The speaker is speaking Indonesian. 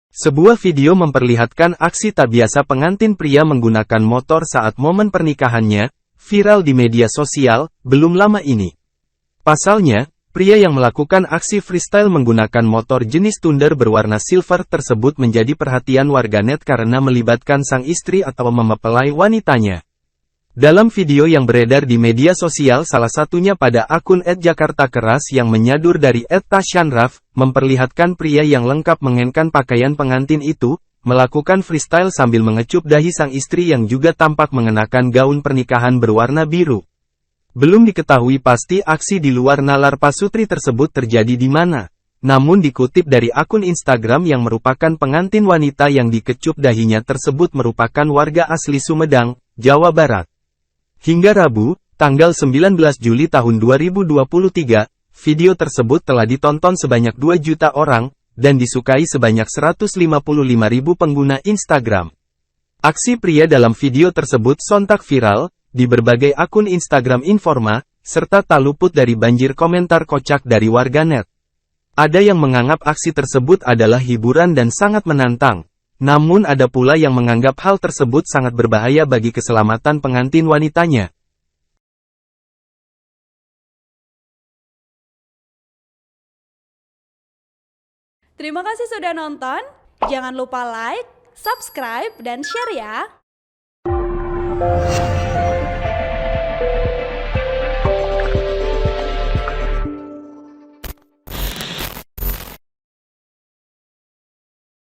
Sebuah video memperlihatkan aksi tak biasa pengantin pria menggunakan motor saat momen pernikahannya, viral di media sosial, belum lama ini. Pasalnya, pria yang melakukan aksi freestyle menggunakan motor jenis Thunder berwarna silver tersebut menjadi perhatian warganet karena melibatkan sang istri atau mempelai wanitanya. Dalam video yang beredar di media sosial salah satunya pada akun @jakartakeras yang menyadur dari @tasyanraf, memperlihatkan pria yang lengkap mengenakan pakaian pengantin itu, melakukan freestyle sambil mengecup dahi sang istri yang juga tampak mengenakan gaun pernikahan berwarna biru. Belum diketahui pasti aksi di luar nalar pasutri tersebut terjadi di mana. Namun dikutip dari akun Instagram yang merupakan pengantin wanita yang dikecup dahinya tersebut merupakan warga asli Sumedang, Jawa Barat. Hingga Rabu, tanggal 19 Juli tahun 2023, video tersebut telah ditonton sebanyak 2 juta orang, dan disukai sebanyak 155.000 pengguna Instagram. Aksi pria dalam video tersebut sontak viral, di berbagai akun Instagram Informa, serta tak luput dari banjir komentar kocak dari warganet. Ada yang menganggap aksi tersebut adalah hiburan dan sangat menantang. Namun ada pula yang menganggap hal tersebut sangat berbahaya bagi keselamatan pengantin wanitanya. Terima kasih sudah nonton, jangan lupa like, subscribe, dan share ya!